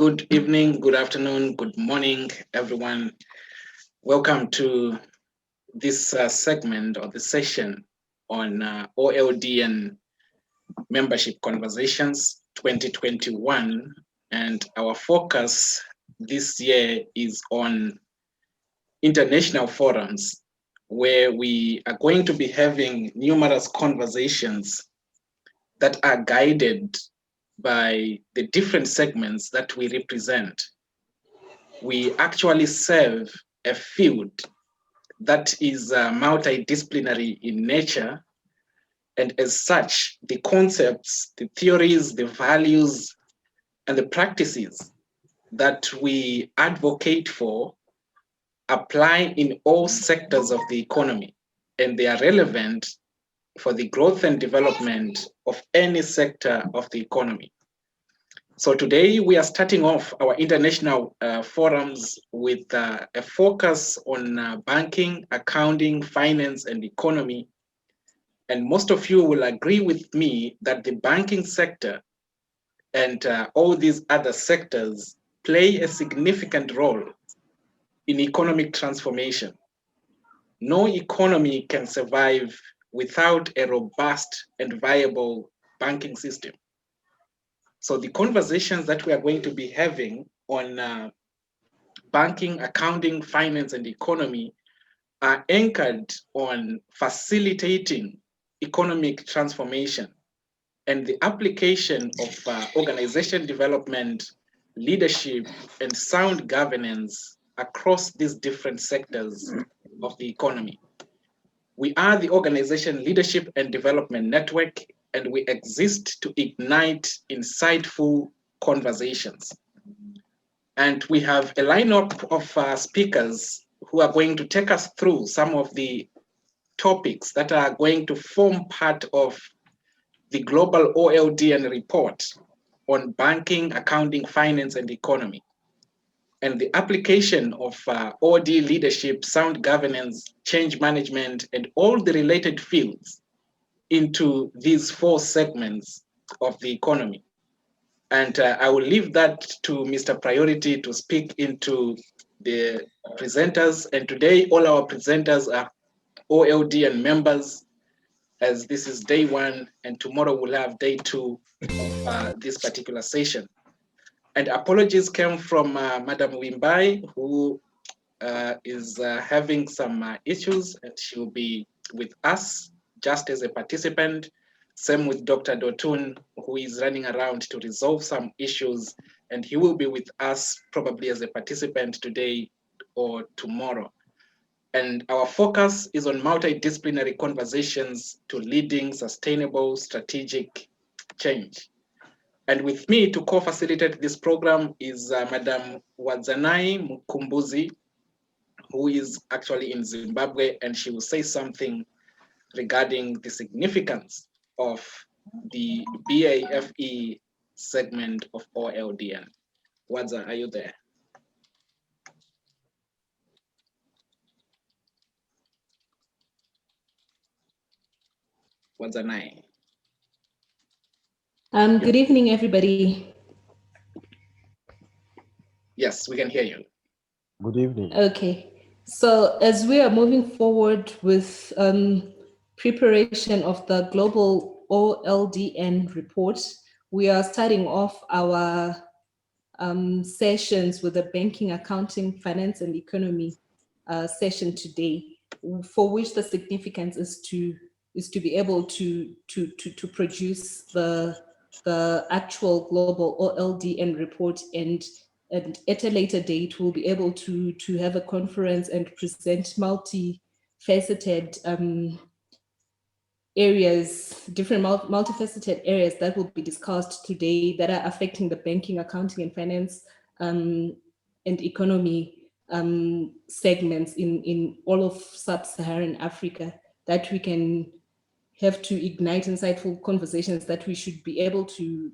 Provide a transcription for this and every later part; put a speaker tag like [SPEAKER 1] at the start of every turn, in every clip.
[SPEAKER 1] Good evening, good afternoon, good morning, everyone. Welcome to this segment or the session on OLDN Membership Conversations 2021. And our focus this year is on international forums, where we are going to be having numerous conversations that are guided by the different segments that we represent. We actually serve a field that is multidisciplinary in nature, and as such, the concepts, the theories, the values, and the practices that we advocate for apply in all sectors of the economy, and they are relevant for the growth and development of any sector of the economy. So today we are starting off our international forums with a focus on banking, accounting, finance, and economy. And most of you will agree with me that the banking sector and all these other sectors play a significant role in economic transformation. No economy can survive without a robust and viable banking system. So the conversations that we are going to be having on banking, accounting, finance, and economy are anchored on facilitating economic transformation and the application of organization development, leadership, and sound governance across these different sectors of the economy. We are the Organization Leadership and Development Network, and we exist to ignite insightful conversations. And we have a lineup of speakers who are going to take us through some of the topics that are going to form part of the global OLDN report on banking, accounting, finance, and economy, and the application of OD leadership, sound governance, change management, and all the related fields into these four segments of the economy. And I will leave that to Mr. Priority to speak into the presenters. And today, all our presenters are OLDN members, as this is day one, and tomorrow we'll have day two of this particular session. And apologies came from Madam Awinbugri, who is having some issues, and she will be with us just as a participant. Same with Dr. Dotun, who is running around to resolve some issues, and he will be with us probably as a participant today or tomorrow. And our focus is on multidisciplinary conversations to leading sustainable strategic change. And with me to co-facilitate this program is Madam Wadzanai Mukumbuzi, who is actually in Zimbabwe, and she will say something regarding the significance of the BAFE segment of OLDN. Wadza, are you there? Wadzanai.
[SPEAKER 2] Good evening, everybody.
[SPEAKER 1] Yes, we can hear you.
[SPEAKER 3] Good evening.
[SPEAKER 2] Okay, so as we are moving forward with preparation of the global OLDN report, we are starting off our sessions with the banking, accounting, finance, and economy session today, for which the significance is to be able to produce the actual global OLDN report, and at a later date we'll be able to have a conference and present multifaceted areas, different multifaceted areas that will be discussed today that are affecting the banking, accounting, and finance and economy segments in all of Sub-Saharan Africa, that we can have to ignite insightful conversations that we should be able to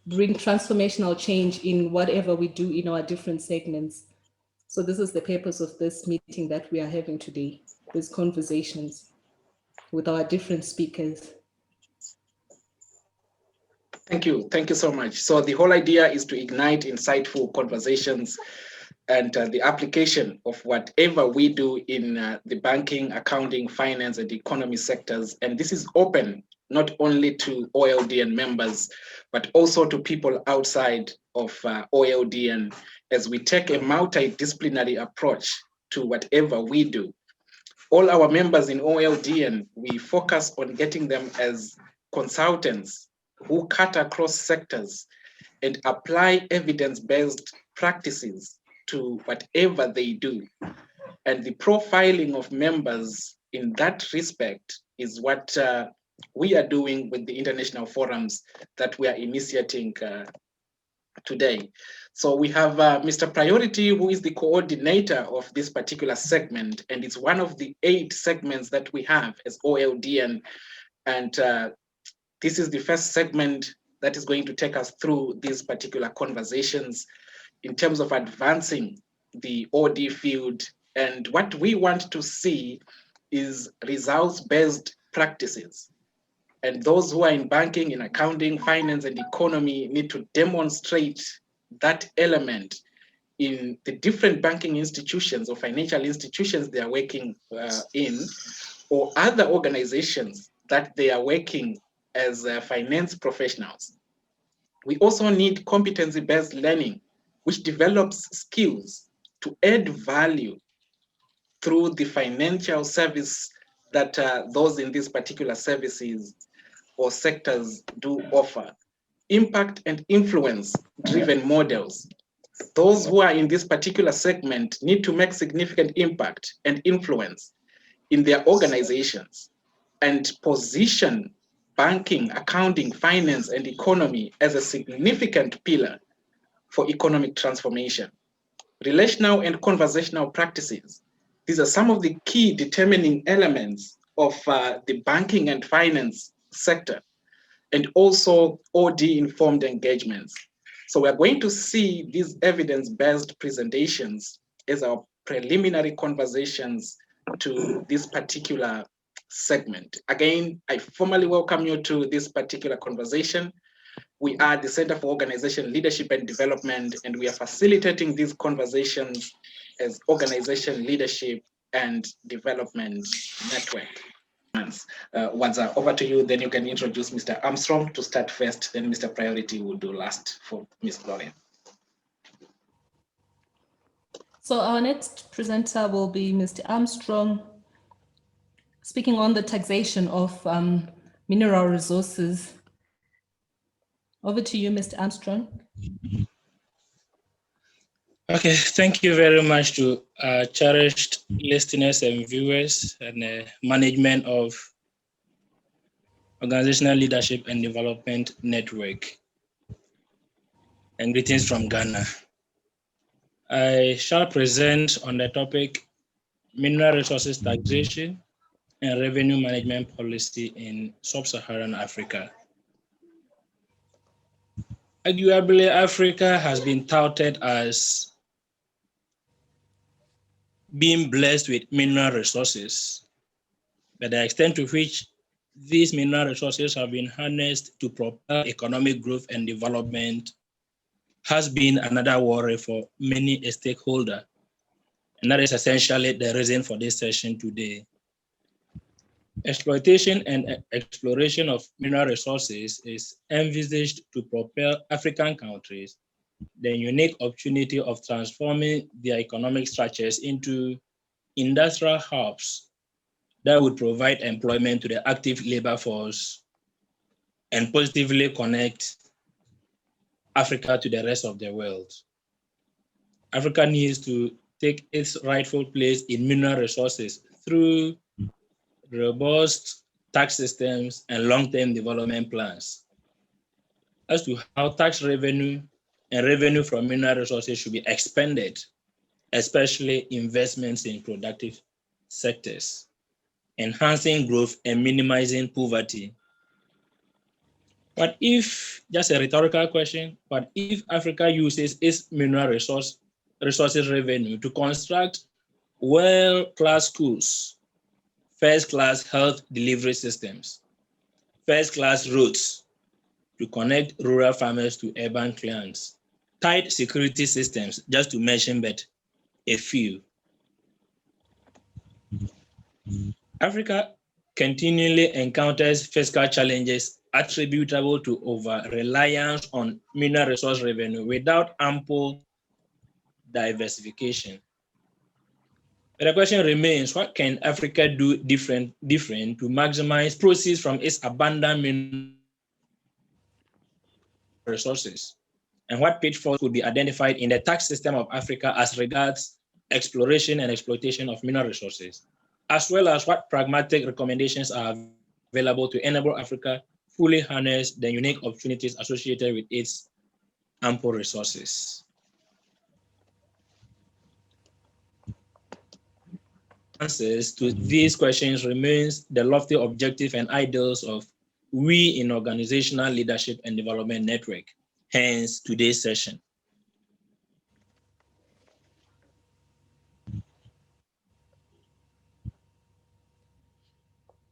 [SPEAKER 2] bring transformational change in whatever we do in our different segments. So this is the purpose of this meeting that we are having today. these conversations with our different speakers.
[SPEAKER 1] Thank you. Thank you so much. So the whole idea is to ignite insightful conversations and the application of whatever we do in the banking, accounting, finance, and economy sectors. And this is open not only to OLDN members, but also to people outside of OLDN as we take a multidisciplinary approach to whatever we do. All our members in OLDN, we focus on getting them as consultants who cut across sectors and apply evidence-based practices to whatever they do. And the profiling of members in that respect is what we are doing with the international forums that we are initiating today. So we have Mr. Priority, who is the coordinator of this particular segment, and it's one of the 8 segments that we have as OLDN. And this is the first segment that is going to take us through these particular conversations in terms of advancing the OD field. And what we want to see is results-based practices. And those who are in banking, in accounting, finance, and economy need to demonstrate that element in the different banking institutions or financial institutions they are working in, or other organizations that they are working as finance professionals. We also need competency-based learning, which develops skills to add value through the financial service that those in these particular services or sectors do offer. Impact and influence-driven models. Those who are in this particular segment need to make significant impact and influence in their organizations and position banking, accounting, finance, and economy as a significant pillar for economic transformation. Relational and conversational practices. These are some of the key determining elements of the banking and finance sector, and also OD-informed engagements. So we're going to see these evidence-based presentations as our preliminary conversations to this particular segment. Again, I formally welcome you to this particular conversation. We are the Center for Organization Leadership and Development, and we are facilitating these conversations as Organization Leadership and Development Network. Wanza, over to you, then you can introduce Mr. Armstrong to start first, then Mr. Priority will do last for Ms. Gloria.
[SPEAKER 2] So our next presenter will be Mr. Armstrong, speaking on the taxation of mineral resources. Over to you, Mr. Armstrong.
[SPEAKER 3] Okay, thank you very much to cherished listeners and viewers and management of Organizational Leadership and Development Network. And greetings from Ghana. I shall present on the topic Mineral Resources Taxation and Revenue Management Policy in Sub-Saharan Africa. Arguably, Africa has been touted as being blessed with mineral resources, but the extent to which these mineral resources have been harnessed to propel economic growth and development has been another worry for many stakeholders. And that is essentially the reason for this session today. Exploitation and exploration of mineral resources is envisaged to propel African countries the unique opportunity of transforming their economic structures into industrial hubs that would provide employment to the active labor force and positively connect Africa to the rest of the world. Africa needs to take its rightful place in mineral resources through robust tax systems and long-term development plans. As to how tax revenue and revenue from mineral resources should be expanded, especially investments in productive sectors, enhancing growth and minimizing poverty. What if, just a rhetorical question, what if Africa uses its mineral resources revenue to construct world-class schools first-class health delivery systems, first-class roads to connect rural farmers to urban clients, tight security systems, just to mention but a few. Africa continually encounters fiscal challenges attributable to over-reliance on mineral resource revenue without ample diversification. But the question remains, what can Africa do different to maximize proceeds from its abundant mineral resources? And what pitfalls could be identified in the tax system of Africa as regards exploration and exploitation of mineral resources, as well as what pragmatic recommendations are available to enable Africa fully harness the unique opportunities associated with its ample resources? Answers to these questions remains the lofty objective and ideals of we in Organizational Leadership and Development Network, hence today's session.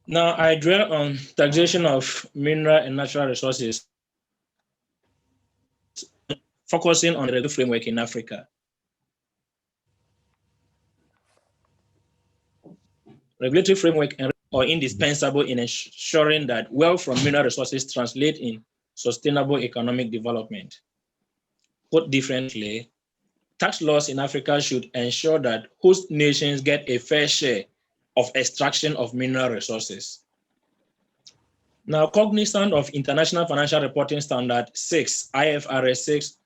[SPEAKER 3] Now, I dwell on taxation of mineral and natural resources, focusing on the regulatory framework in Africa. Regulatory framework are indispensable in ensuring that wealth from mineral resources translate in sustainable economic development. Put differently, tax laws in Africa should ensure that host nations get a fair share of extraction of mineral resources. Now, cognizant of International Financial Reporting Standard 6, IFRS 6,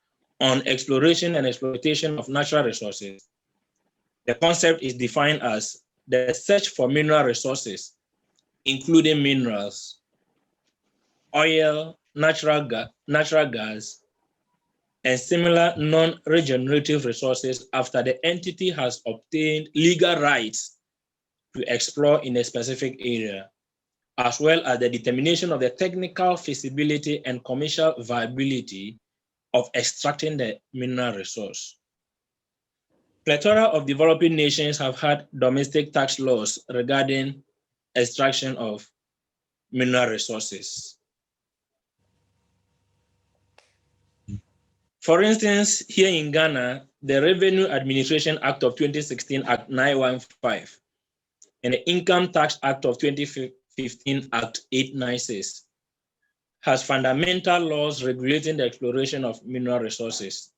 [SPEAKER 3] on exploration and exploitation of natural resources, the concept is defined as the search for mineral resources, including minerals, oil, natural gas, and similar non-regenerative resources after the entity has obtained legal rights to explore in a specific area, as well as the determination of the technical feasibility and commercial viability of extracting the mineral resource. Plethora of developing nations have had domestic tax laws regarding extraction of mineral resources. For instance, here in Ghana, the Revenue Administration Act of 2016, Act 915, and the Income Tax Act of 2015, Act 896, has fundamental laws regulating the exploration of mineral resources.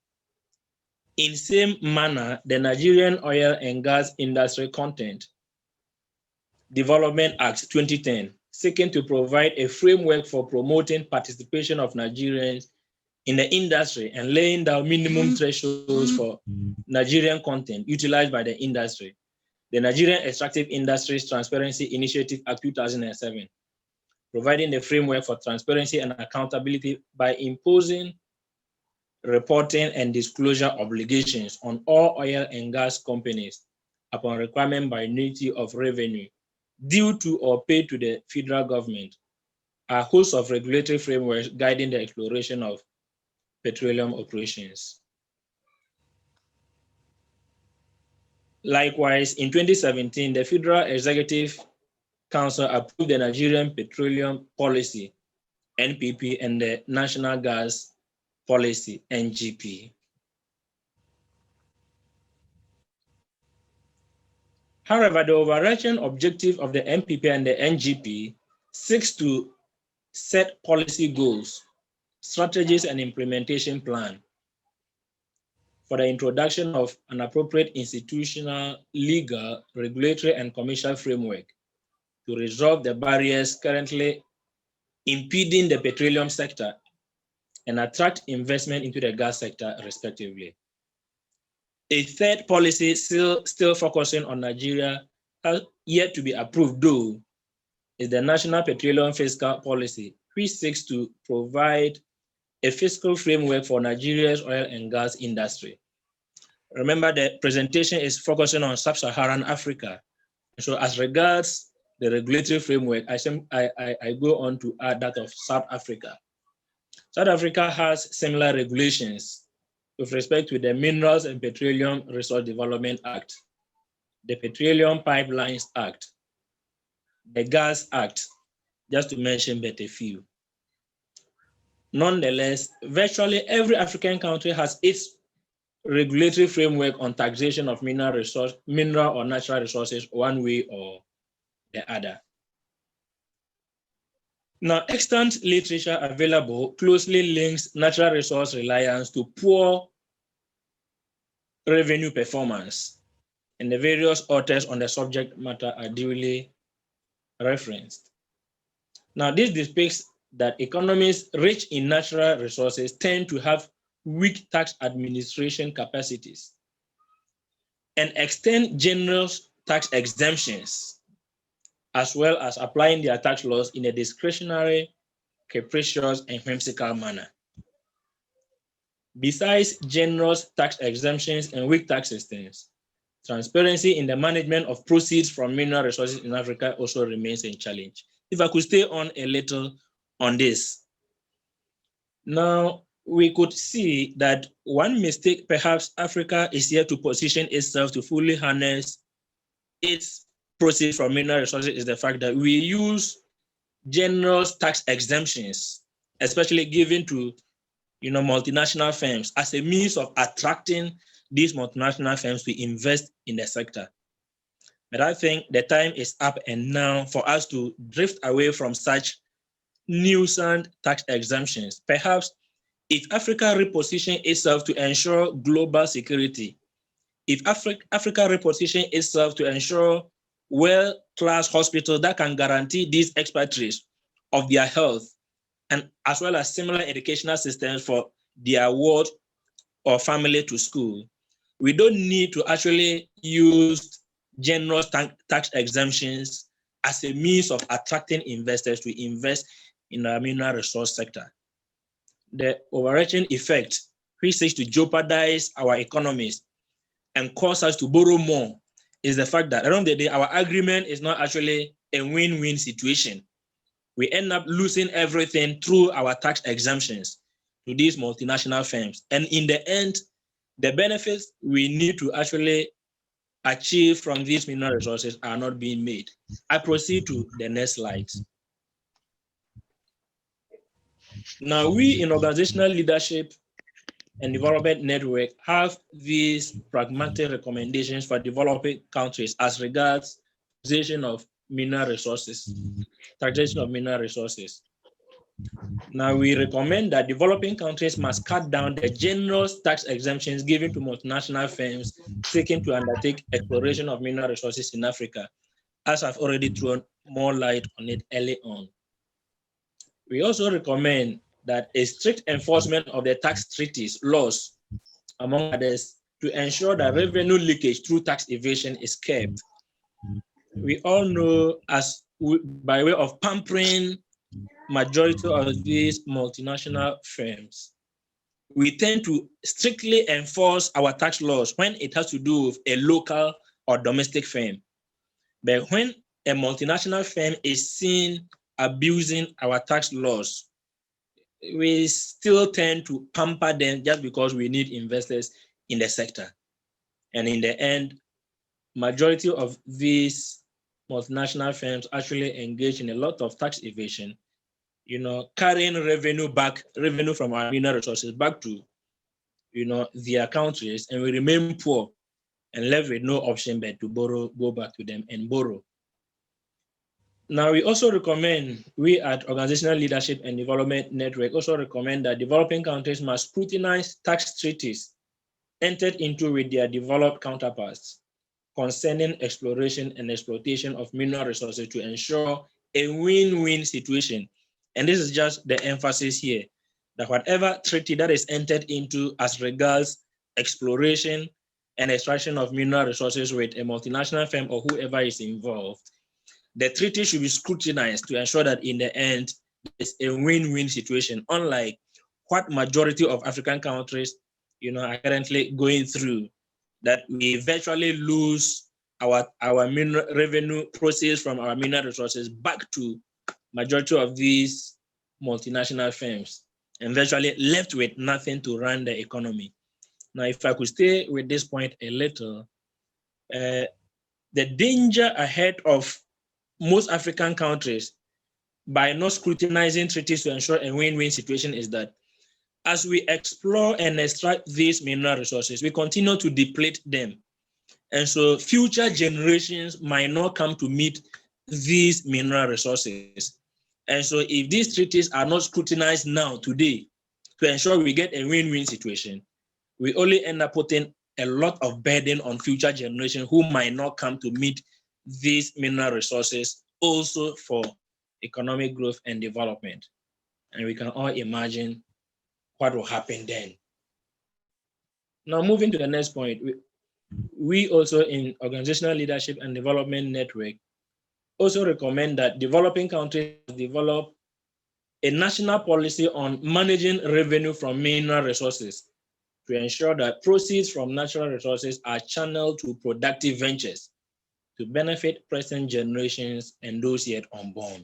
[SPEAKER 3] In same manner, the Nigerian Oil and Gas Industry Content Development Act 2010, seeking to provide a framework for promoting participation of Nigerians in the industry and laying down minimum thresholds for Nigerian content utilized by the industry. The Nigerian Extractive Industries Transparency Initiative Act 2007, providing the framework for transparency and accountability by imposing reporting and disclosure obligations on all oil and gas companies upon requirement by unity of revenue due to or paid to the federal government, a host of regulatory frameworks guiding the exploration of petroleum operations. Likewise, in 2017, the Federal Executive Council approved the Nigerian Petroleum Policy, NPP, and the National Gas Policy, NGP. However, the overarching objective of the NPP and the NGP seeks to set policy goals, strategies, and implementation plan for the introduction of an appropriate institutional, legal, regulatory, and commercial framework to resolve the barriers currently impeding the petroleum sector and attract investment into the gas sector, respectively. A third policy still focusing on Nigeria, has yet to be approved though, is the National Petroleum Fiscal Policy, which seeks to provide a fiscal framework for Nigeria's oil and gas industry. Remember, the presentation is focusing on Sub-Saharan Africa. So as regards the regulatory framework, I go on to add that of South Africa. South Africa has similar regulations with respect to the Minerals and Petroleum Resource Development Act, the Petroleum Pipelines Act, the Gas Act, just to mention but a few. Nonetheless, virtually every African country has its regulatory framework on taxation of mineral or natural resources one way or the other. Now, extant literature available closely links natural resource reliance to poor revenue performance, and the various authors on the subject matter are duly referenced. Now, this depicts that economies rich in natural resources tend to have weak tax administration capacities and extend generous tax exemptions, as well as applying their tax laws in a discretionary, capricious, and whimsical manner. Besides generous tax exemptions and weak tax systems, transparency in the management of proceeds from mineral resources in Africa also remains a challenge. If I could stay on a little on this. Now, we could see that one mistake perhaps Africa is here to position itself to fully harness its proceeds from mineral resources is the fact that we use generous tax exemptions, especially given to multinational firms, as a means of attracting these multinational firms to invest in the sector. But I think the time is up and now for us to drift away from such nuisance tax exemptions. Perhaps if Africa reposition itself to ensure global security, if Africa reposition itself to ensure world-class hospitals that can guarantee these expatriates of their health, and as well as similar educational systems for their ward or family to school, we don't need to actually use generous tax exemptions as a means of attracting investors to invest in the mineral resource sector. The overarching effect, which seeks to jeopardize our economies and cause us to borrow more, is the fact that at the end of the day, our agreement is not actually a win-win situation. We end up losing everything through our tax exemptions to these multinational firms. And in the end, the benefits we need to actually achieve from these mineral resources are not being made. I proceed to the next slide. Now, we in organizational leadership and development network have these pragmatic recommendations for developing countries as regards taxation of mineral resources. Now, we recommend that developing countries must cut down the generous tax exemptions given to multinational firms seeking to undertake exploration of mineral resources in Africa, as I've already thrown more light on it early on. We also recommend that a strict enforcement of the tax treaties laws, among others, to ensure that revenue leakage through tax evasion is kept. We all know, by way of pampering majority of these multinational firms, we tend to strictly enforce our tax laws when it has to do with a local or domestic firm. But when a multinational firm is seen abusing our tax laws, we still tend to pamper them just because we need investors in the sector. And in the end, majority of these multinational firms actually engage in a lot of tax evasion, carrying revenue from our mineral resources back to, their countries, and we remain poor and left with no option but to go back to them and borrow. Now, we also recommend, we at Organizational Leadership and Development Network also recommend that developing countries must scrutinize tax treaties entered into with their developed counterparts concerning exploration and exploitation of mineral resources to ensure a win-win situation. And this is just the emphasis here, that whatever treaty that is entered into as regards exploration and extraction of mineral resources with a multinational firm or whoever is involved, the treaty should be scrutinized to ensure that in the end, it's a win-win situation, unlike what majority of African countries, are currently going through, that we virtually lose our mineral revenue proceeds from our mineral resources back to majority of these multinational firms and virtually left with nothing to run the economy. Now, if I could stay with this point a little, the danger ahead of most African countries by not scrutinizing treaties to ensure a win-win situation is that as we explore and extract these mineral resources, we continue to deplete them. And so future generations might not come to meet these mineral resources. And so if these treaties are not scrutinized now, today, to ensure we get a win-win situation, we only end up putting a lot of burden on future generations who might not come to meet these mineral resources also for economic growth and development. And we can all imagine what will happen then. Now, moving to the next point, we also in Organizational Leadership and Development Network also recommend that developing countries develop a national policy on managing revenue from mineral resources to ensure that proceeds from natural resources are channeled to productive ventures to benefit present generations and those yet unborn.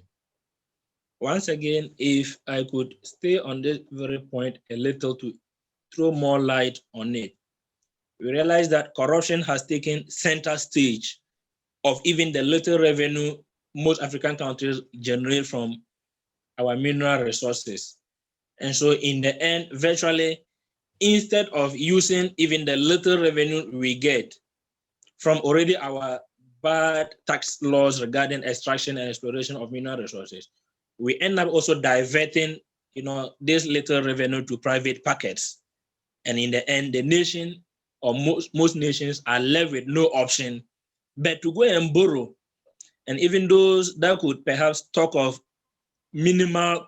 [SPEAKER 3] Once again, if I could stay on this very point a little to throw more light on it, we realize that corruption has taken center stage of even the little revenue most African countries generate from our mineral resources. And so in the end, virtually, instead of using even the little revenue we get from already our bad tax laws regarding extraction and exploration of mineral resources, we end up also diverting, this little revenue to private pockets. And in the end, the nation or most nations are left with no option but to go and borrow. And even those that could perhaps talk of minimal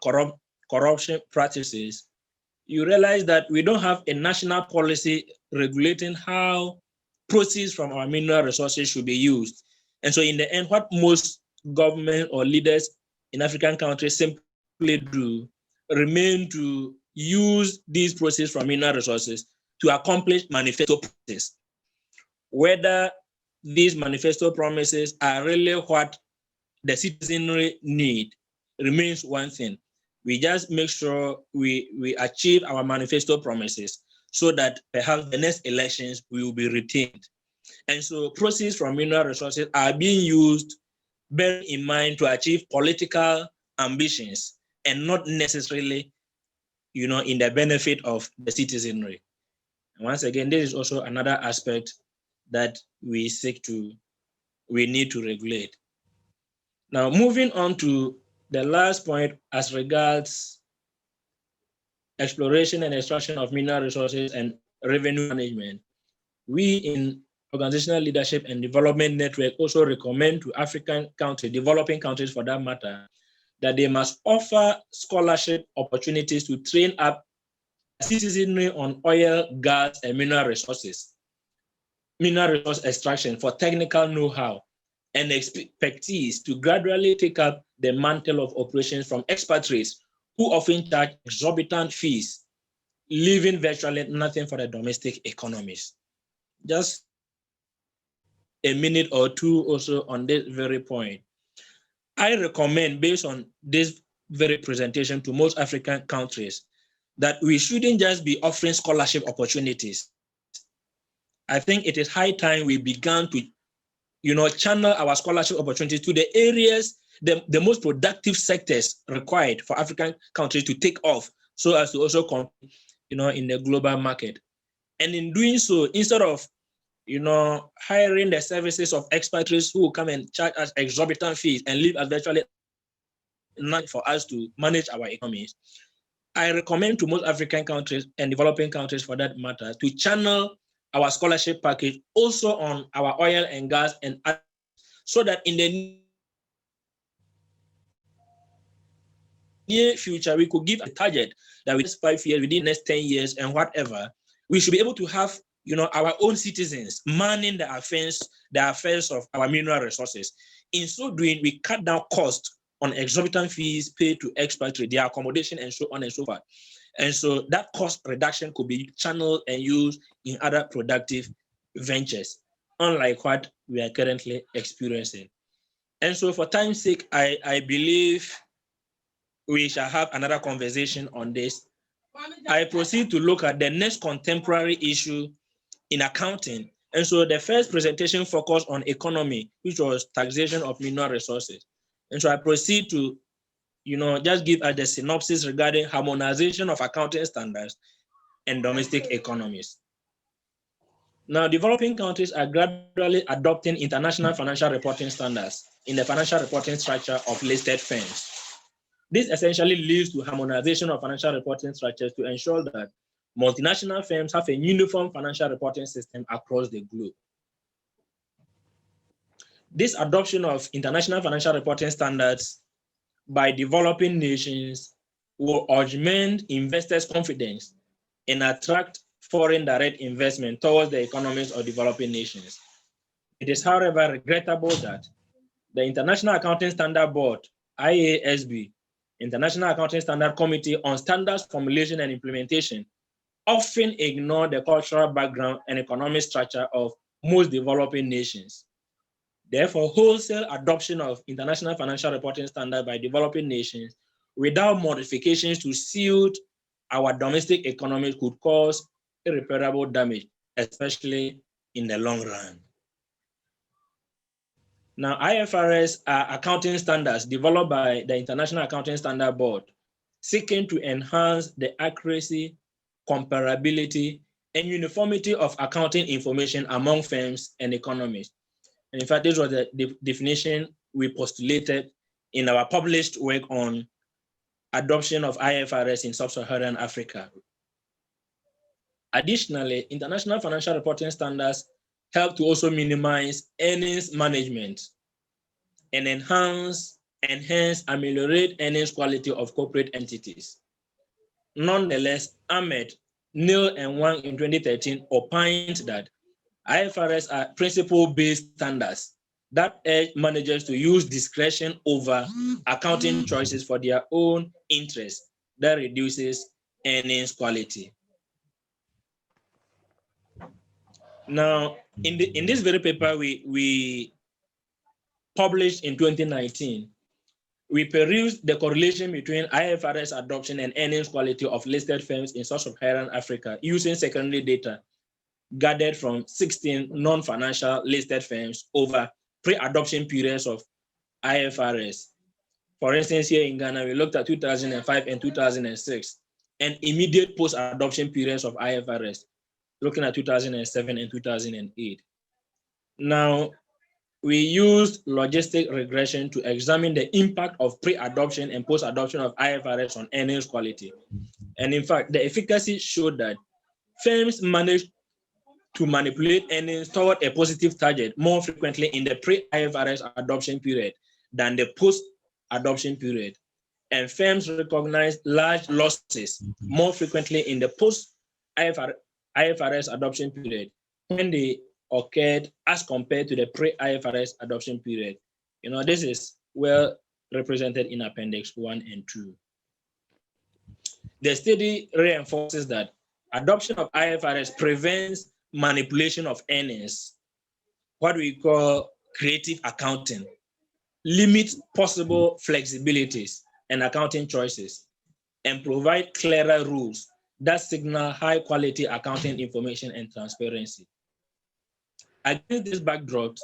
[SPEAKER 3] corruption practices, you realize that we don't have a national policy regulating how proceeds from our mineral resources should be used. And so in the end, what most government or leaders in African countries simply do remain to use these proceeds from mineral resources to accomplish manifesto promises. Whether these manifesto promises are really what the citizenry need remains one thing. We just make sure we achieve our manifesto promises so that perhaps the next elections we will be retained. And so proceeds from mineral resources are being used bearing in mind to achieve political ambitions and not necessarily, in the benefit of the citizenry. And once again, this is also another aspect that we need to regulate. Now, moving on to the last point as regards exploration and extraction of mineral resources and revenue management, we in Organizational Leadership and Development Network also recommend to African countries, developing countries for that matter, that they must offer scholarship opportunities to train up citizenry on oil, gas, and mineral resources, mineral resource extraction for technical know-how and expertise to gradually take up the mantle of operations from expatriates who often charge exorbitant fees, leaving virtually nothing for the domestic economies. Just a minute or two also on this very point. I recommend, based on this very presentation to most African countries, that we shouldn't just be offering scholarship opportunities. I think it is high time we began to channel our scholarship opportunities to the areas, the most productive sectors required for African countries to take off so as to also compete, in the global market. And in doing so, instead of, hiring the services of expatriates who will come and charge us exorbitant fees and leave us virtually not for us to manage our economies, I recommend to most African countries and developing countries for that matter to channel our scholarship package also on our oil and gas and so that in the near future we could give a target that within 5 years, within the next 10 years and whatever, we should be able to have our own citizens manning the affairs of our mineral resources. In so doing, we cut down costs on exorbitant fees paid to expatriates, their accommodation, and so on and so forth. And so that cost reduction could be channeled and used in other productive ventures, unlike what we are currently experiencing. And so for time's sake, I believe we shall have another conversation on this. I proceed to look at the next contemporary issue in accounting. And so the first presentation focused on economy, which was taxation of mineral resources. And so I proceed to, just give us the synopsis regarding harmonization of accounting standards and domestic economies. Now, developing countries are gradually adopting international financial reporting standards in the financial reporting structure of listed firms. This essentially leads to harmonization of financial reporting structures to ensure that multinational firms have a uniform financial reporting system across the globe. This adoption of international financial reporting standards by developing nations will augment investors' confidence and attract foreign direct investment towards the economies of developing nations. It is, however, regrettable that the International Accounting Standard Board, IASB, International Accounting Standard Committee on Standards Formulation and Implementation, often ignore the cultural background and economic structure of most developing nations. Therefore, wholesale adoption of international financial reporting standards by developing nations without modifications to suit our domestic economy could cause irreparable damage, especially in the long run. Now, IFRS are accounting standards developed by the International Accounting Standard Board, seeking to enhance the accuracy, comparability, and uniformity of accounting information among firms and economies. And in fact, this was the definition we postulated in our published work on adoption of IFRS in Sub-Saharan Africa. Additionally, international financial reporting standards help to also minimize earnings management and enhance, ameliorate earnings quality of corporate entities. Nonetheless, Ahmed, Neil, and Wang in 2013 opined that IFRS are principle-based standards that urge managers to use discretion over accounting choices for their own interests that reduces earnings quality. Now, in this very paper we published in 2019, we perused the correlation between IFRS adoption and earnings quality of listed firms in Sub-Saharan Africa using secondary data gathered from 16 non-financial listed firms over pre-adoption periods of IFRS. For instance, here in Ghana, we looked at 2005 and 2006, and immediate post-adoption periods of IFRS, looking at 2007 and 2008. Now, we used logistic regression to examine the impact of pre-adoption and post-adoption of IFRS on earnings quality. And in fact, the efficacy showed that firms managed to manipulate earnings toward a positive target more frequently in the pre-IFRS adoption period than the post-adoption period. And firms recognized large losses more frequently in the post-IFRS adoption period when they occurred as compared to the pre-IFRS adoption period. This is well represented in Appendix 1 and 2. The study reinforces that adoption of IFRS prevents manipulation of earnings, what we call creative accounting, limits possible flexibilities and accounting choices, and provide clearer rules that signal high quality accounting information and transparency. Against this backdrop,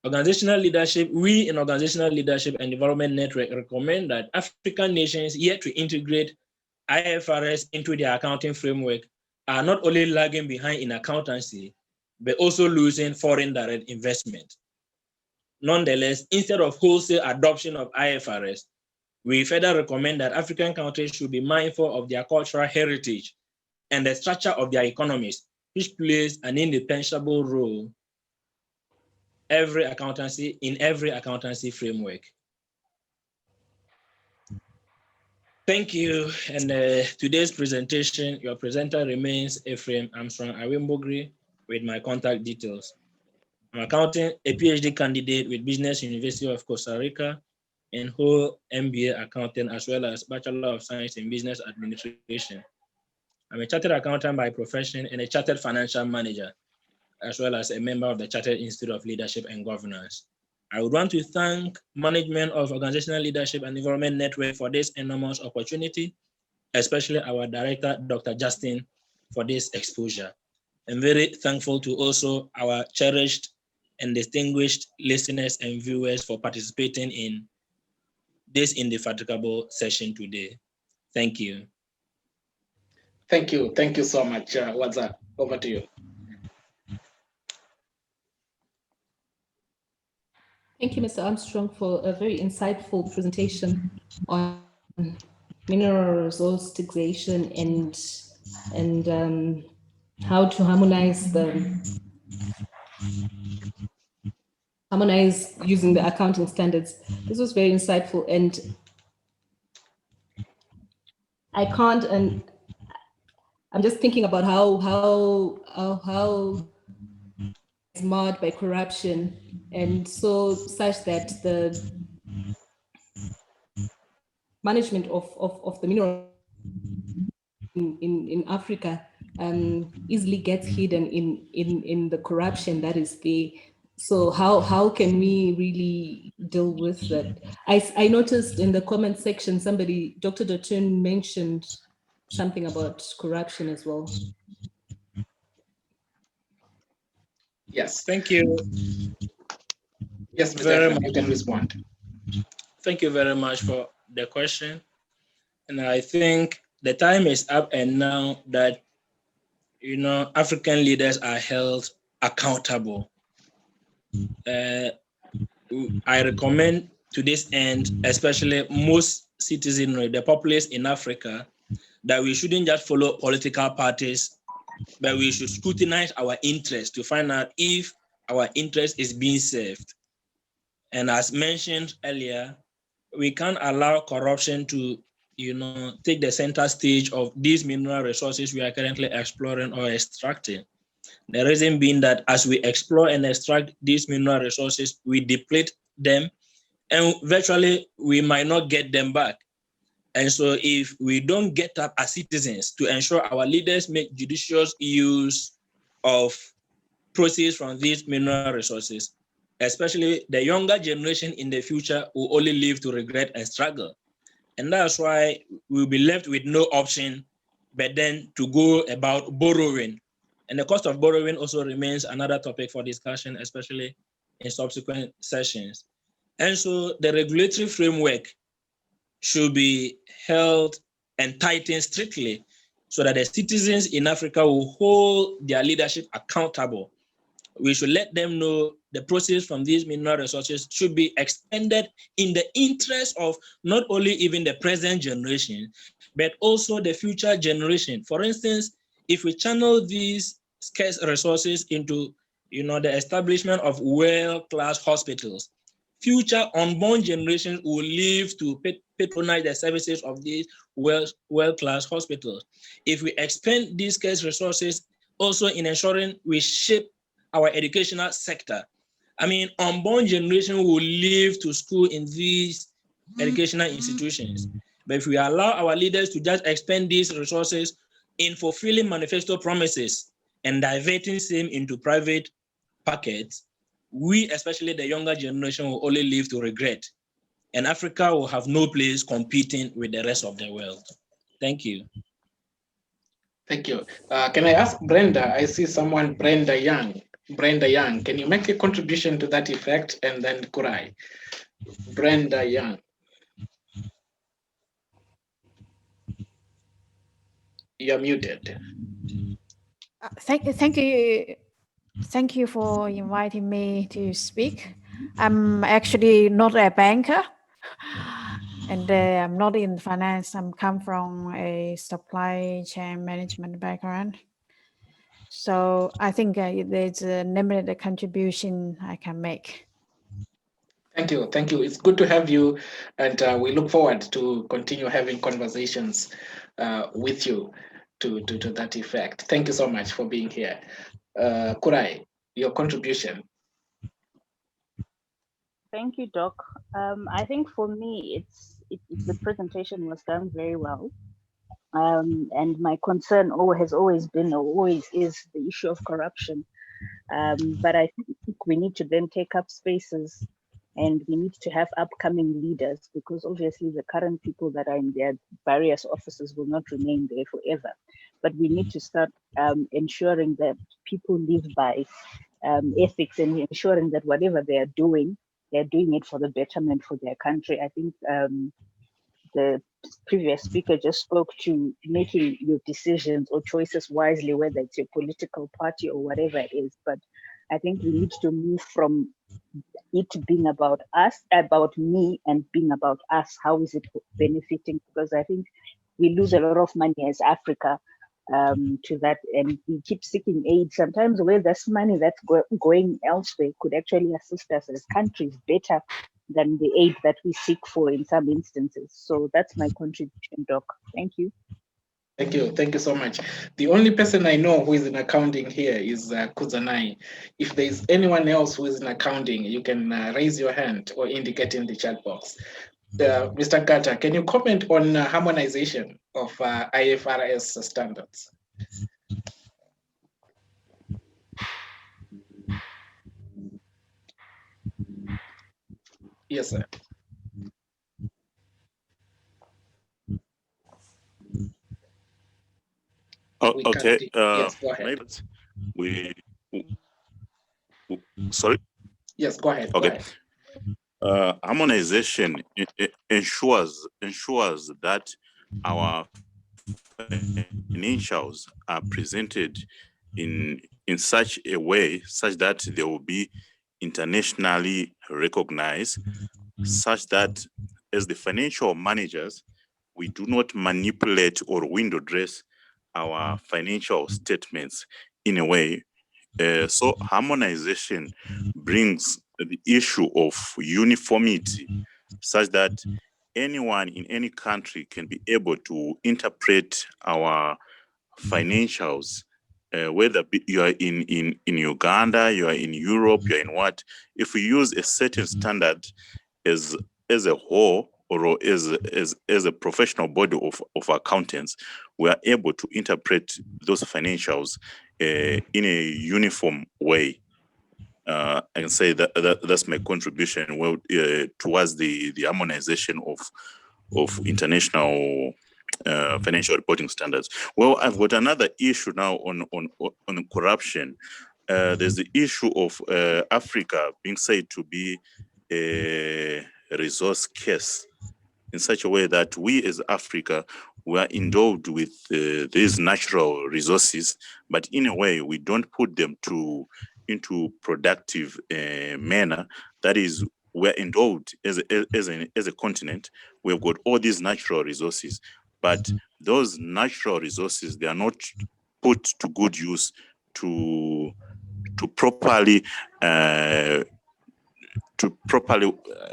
[SPEAKER 3] we in Organizational Leadership and Development Network recommend that African nations yet to integrate IFRS into their accounting framework are not only lagging behind in accountancy, but also losing foreign direct investment. Nonetheless, instead of wholesale adoption of IFRS, we further recommend that African countries should be mindful of their cultural heritage and the structure of their economies, which plays an indispensable role in every accountancy framework. Thank you. And today's presentation, your presenter remains Ephraim Armstrong Awinbugri with my contact details. I'm a PhD candidate with Business University of Costa Rica and whole MBA accountant, as well as Bachelor of Science in Business Administration. I'm a chartered accountant by profession and a chartered financial manager, as well as a member of the Chartered Institute of Leadership and Governance. I would want to thank management of Organizational Leadership and Development Network for this enormous opportunity, especially our director, Dr. Justin, for this exposure. I'm very thankful to also our cherished and distinguished listeners and viewers for participating in this indefatigable session today. Thank you.
[SPEAKER 1] Thank you. Thank you so much. Waza, over to you.
[SPEAKER 2] Thank you, Mr. Armstrong, for a very insightful presentation on mineral resource taxation and how to harmonize using the accounting standards. This was very insightful, and I can't, and I'm just thinking about how it's marred by corruption, and so such that the management of the mineral in Africa easily gets hidden in the corruption that is there. So how can we really deal with that? I noticed in the comment section, Dr. Dotun mentioned something about corruption as well.
[SPEAKER 1] Yes.
[SPEAKER 3] Thank you.
[SPEAKER 1] Yes, Mr. Ephraim, you can respond.
[SPEAKER 3] Thank you very much for the question. And I think the time is up, and now that African leaders are held accountable. I recommend to this end, especially most citizenry, the populace in Africa, that we shouldn't just follow political parties, but we should scrutinize our interest to find out if our interest is being served. And as mentioned earlier, we can't allow corruption to take the center stage of these mineral resources we are currently exploring or extracting. The reason being that as we explore and extract these mineral resources, we deplete them, and virtually we might not get them back. And so if we don't get up as citizens to ensure our leaders make judicious use of proceeds from these mineral resources, especially the younger generation in the future will only live to regret and struggle. And that's why we'll be left with no option but then to go about borrowing. And the cost of borrowing also remains another topic for discussion, especially in subsequent sessions. And so the regulatory framework should be held and tightened strictly so that the citizens in Africa will hold their leadership accountable. We should let them know the proceeds from these mineral resources should be expended in the interest of not only even the present generation, but also the future generation. For instance, if we channel these scarce resources into the establishment of world-class hospitals, future unborn generations will live to patronize the services of these world-class hospitals. If we expend these scarce resources also in ensuring we shape our educational sector, unborn generation will live to school in these educational institutions. But if we allow our leaders to just expend these resources in fulfilling manifesto promises and diverting same into private pockets, we, especially the younger generation, will only live to regret. And Africa will have no place competing with the rest of the world. Thank you.
[SPEAKER 1] Thank you. Can I ask Brenda? I see someone, Brenda Young. Brenda Young, can you make a contribution to that effect? And then Kurai. Brenda Young. You're muted.
[SPEAKER 4] Thank you for inviting me to speak. I'm actually not a banker, and I'm not in finance. I'm come from a supply chain management background. So I think there's a limited contribution I can make.
[SPEAKER 1] Thank you. Thank you. It's good to have you. And we look forward to continue having conversations with you to that effect. Thank you so much for being here. Kurai, your contribution.
[SPEAKER 5] Thank you, Doc. I think for me, the presentation was done very well. And my concern has always been, or always is, the issue of corruption. But I think we need to then take up spaces, and we need to have upcoming leaders, because obviously the current people that are in their various offices will not remain there forever. But we need to start ensuring that people live by ethics, and ensuring that whatever they are doing they're doing it for the betterment for their country. I think the previous speaker just spoke to making your decisions or choices wisely, whether it's your political party or whatever it is. But I think we need to move from it being about us, about me, and being about us. How is it benefiting? Because I think we lose a lot of money as Africa to that, and we keep seeking aid. Sometimes where there's money that's going elsewhere could actually assist us as countries better than the aid that we seek for in some instances. So that's my contribution, Doc. Thank you.
[SPEAKER 1] Thank you. Thank you so much. The only person I know who is in accounting here is Kuzanai. If there is anyone else who is in accounting, you can raise your hand or indicate in the chat box. Mr. Gata, can you comment on harmonization of IFRS standards? Yes, sir.
[SPEAKER 6] Oh, okay.
[SPEAKER 1] Yes, go ahead.
[SPEAKER 6] Sorry?
[SPEAKER 1] Yes, go ahead.
[SPEAKER 6] Okay.
[SPEAKER 1] Go ahead.
[SPEAKER 6] Harmonization ensures that our financials are presented in such a way such that they will be internationally recognized, such that as the financial managers, we do not manipulate or window dress our financial statements in a way. So harmonization brings the issue of uniformity such that anyone in any country can be able to interpret our financials, whether you are in Uganda, you are in Europe, you are in what. If we use a certain standard as a whole, or as a professional body of accountants, we are able to interpret those financials in a uniform way. I can say that's my contribution towards the harmonization of international financial reporting standards. Well, I've got another issue now on corruption. There's the issue of Africa being said to be a resource case in such a way that we as Africa, we are endowed with these natural resources, but in a way we don't put them into productive manner. That is, we're endowed as a continent. We've got all these natural resources, but those natural resources, they are not put to good use to properly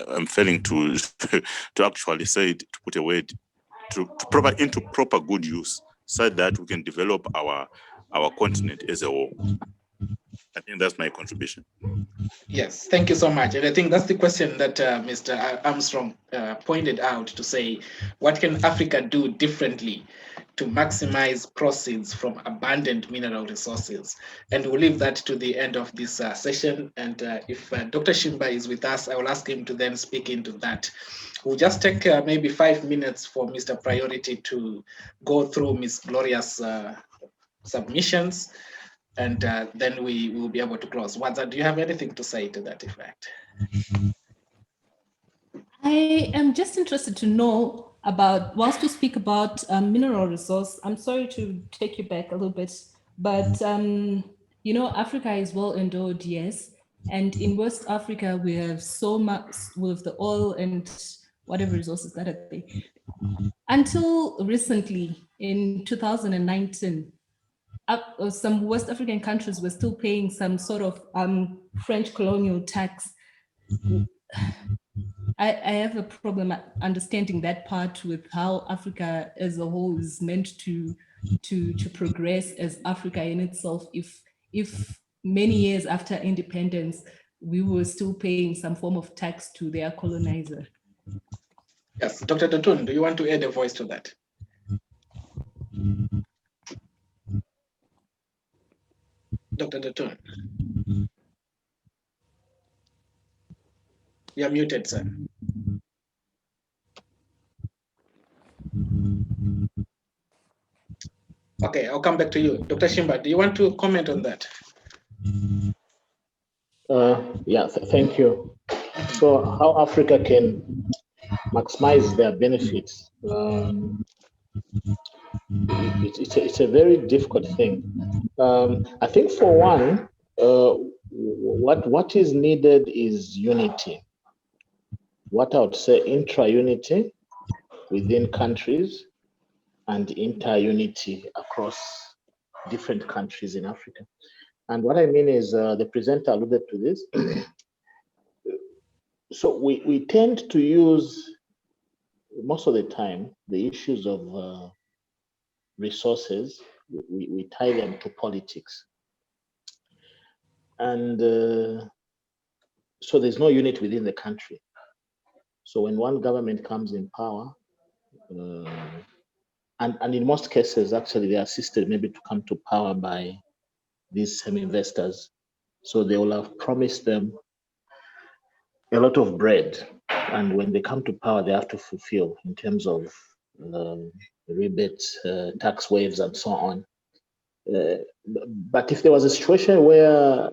[SPEAKER 6] I'm failing to actually say it, to put a word, into proper good use, so that we can develop our continent as a whole. I think that's my contribution.
[SPEAKER 1] Yes, thank you so much. And I think that's the question that Mr. Armstrong pointed out, to say, what can Africa do differently to maximize proceeds from abundant mineral resources? And we'll leave that to the end of this session. And if Dr. Shimba is with us, I will ask him to then speak into that. We'll just take maybe 5 minutes for Mr. Priority to go through Ms. Gloria's submissions, and then we will be able to close. Wadza, do you have anything to say to that effect?
[SPEAKER 2] I am just interested to know about, whilst we speak about mineral resource, I'm sorry to take you back a little bit, but Africa is well endowed, yes. And in West Africa, we have so much with the oil and whatever resources that are there. Until recently, in 2019, some West African countries were still paying some sort of French colonial tax. I have a problem understanding that part with how Africa as a whole is meant to progress as Africa in itself. If many years after independence, we were still paying some form of tax to their colonizer.
[SPEAKER 1] Yes, Dr. Dotun, do you want to add a voice to that? Dr. Dotun. You're muted, sir. Okay, I'll come back to you. Dr. Shimba, do you want to comment on that?
[SPEAKER 7] Yeah, thank you.
[SPEAKER 1] so how Africa can maximize their benefits, it's a very difficult thing. I think for one, what is needed is unity. What I would say, intra-unity within countries and inter-unity across different countries in Africa. And what I mean is, the presenter alluded to this. So we tend to use, most of the time, the issues of resources, we tie them to politics. And so there's no unity within the country. So when one government comes in power, and in most cases, actually, they are assisted maybe to come to power by these same investors. So they will have promised them a lot of bread. And when they come to power, they have to fulfill in terms of rebates, tax waivers, and so on. But if there was a situation where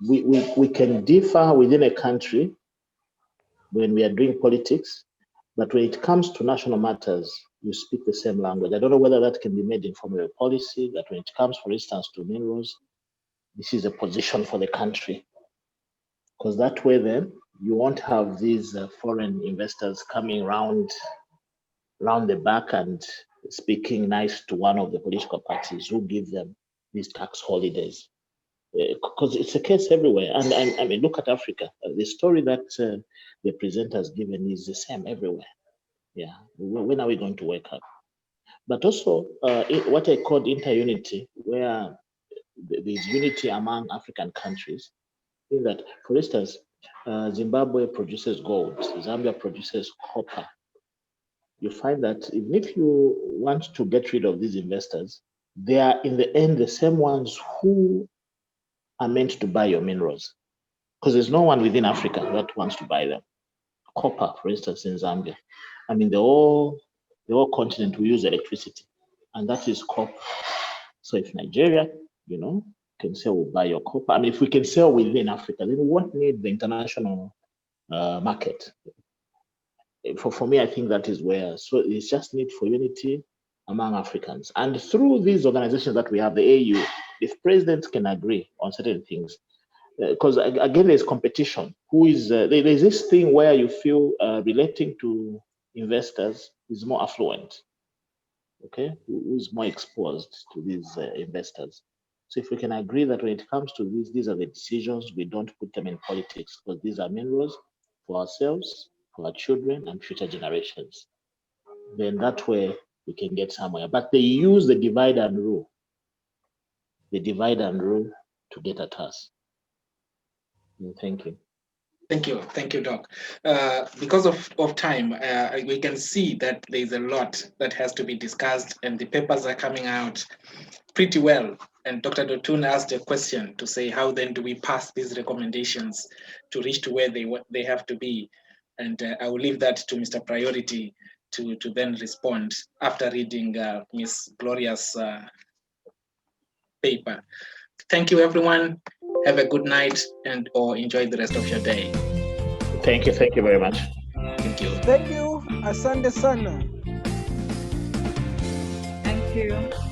[SPEAKER 1] we can differ within a country when we are doing politics, but when it comes to national matters, you speak the same language. I don't know whether that can be made in form of a policy, that when it comes, for instance, to minerals, this is a position for the country. Because that way then, you won't have these foreign investors coming round the back and speaking nice to one of the political parties who give them these tax holidays. Because it's a case everywhere. And I mean, look at Africa. The story that the presenter has given is the same everywhere. Yeah, when are we going to wake up? But also, what I called inter-unity, where there's unity among African countries, in that, for instance, Zimbabwe produces gold, Zambia produces copper. You find that even if you want to get rid of these investors, they are in the end the same ones who are meant to buy your minerals, because there's no one within Africa that wants to buy them. Copper, for instance, in Zambia. I mean, the whole continent will use electricity, and that is copper. So if Nigeria, can say we'll buy your copper. I mean, if we can sell within Africa, then we won't need the international market. For me, I think that is where, so it's just need for unity among Africans. And through these organizations that we have, the AU, if presidents can agree on certain things, because again, there's competition. There's this thing where you feel relating to investors is more affluent, okay? Who is more exposed to these investors. So if we can agree that when it comes to these are the decisions, we don't put them in politics, because these are minerals for ourselves, for our children, and future generations. Then that way we can get somewhere. But they use the divide and rule. The divide and rule to get at us. Thank you.
[SPEAKER 7] Thank you, Doc. Because of time, we can see that there's a lot that has to be discussed, and the papers are coming out pretty well. And Dr. Dotun asked a question to say, how then do we pass these recommendations to reach to where they have to be? And I will leave that to Mr. Priority to then respond after reading Ms. Gloria's paper. Thank you, everyone. Have a good night or enjoy the rest of your day.
[SPEAKER 1] Thank you very much.
[SPEAKER 7] Thank you.
[SPEAKER 8] Thank you. Asante sana.
[SPEAKER 2] Thank you.